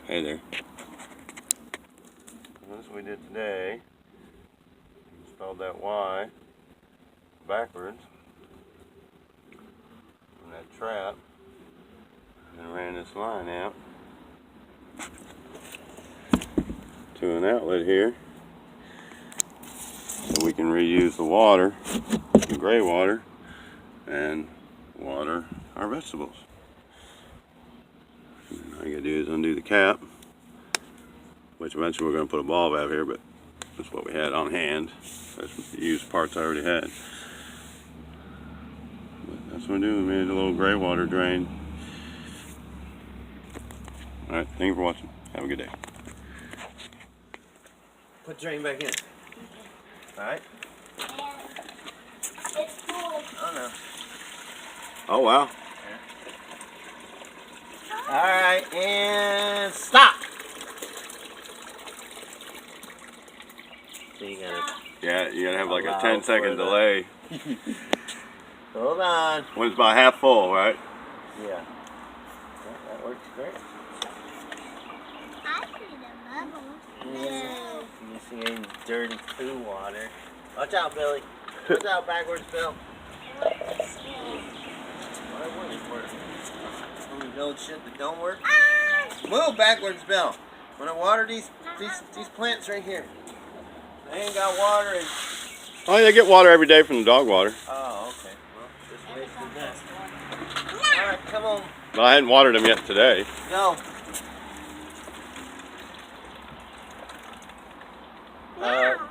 Hey there. That's what we did today. Installed that Y backwards from that trap and ran this line out to an outlet here so we can reuse the water, the gray water, and water our vegetables. All you gotta do is undo the cap, which eventually we're gonna put a ball valve here, but that's what we had on hand. That's used parts I already had. But that's what we're doing. We made a little Greywater drain. Alright, thank you for watching. Have a good day. Put the drain back in. Alright? It's full. Oh no. Oh wow. Alright, and stop! So you gotta... Yeah, you gotta have like a 10-second delay. Hold on. When it's about half full, right? Yeah. That works great. I see the bubbles. Yeah. You see any dirty poo water. Watch out, Billy. Watch out backwards, Bill. Why wouldn't it work? When we build shit that don't work. Move backwards, Bill. When I water these plants right here. They ain't got water and... Oh, they get water every day from the dog water. Oh, okay. Well, just wasted that. Alright, come on. But I hadn't watered them yet today. Go.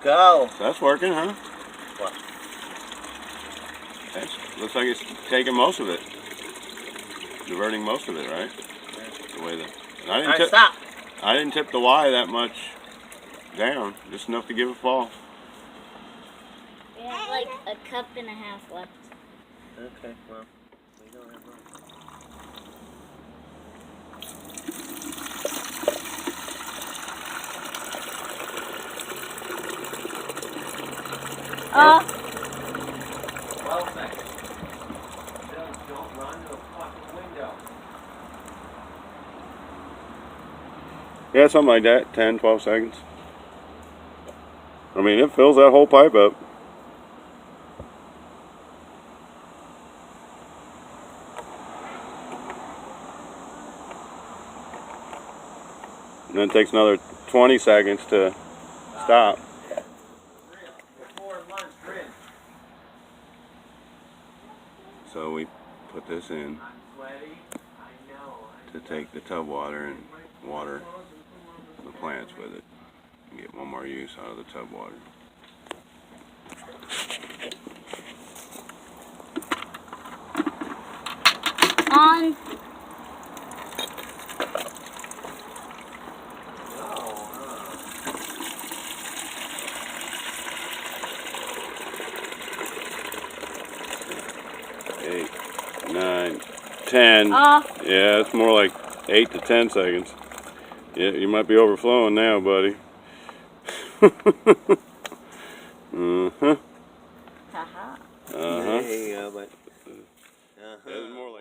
Go. That's working, huh? What? Looks like it's taking most of it. Diverting most of it, right? The way that... Alright, stop. I didn't tip the Y that much down, just enough to give it fall. We have like a cup and a half left. Okay, well, we don't have room. Oh. 12 seconds. Don't run to the fucking window. Yeah, something like that, 10, 12 seconds. I mean, it fills that whole pipe up. And then it takes another 20 seconds to stop. Before lunch, grin. So we put this in I'm sweaty. I know. to take the tub water and water the plants with it and get one more use out of the tub water. On. Eight, 9, 10. Off. Yeah, it's more like 8 to 10 seconds. Yeah, you might be overflowing now, buddy. Uh-huh. Haha. Uh-huh. There you go, but... It's more like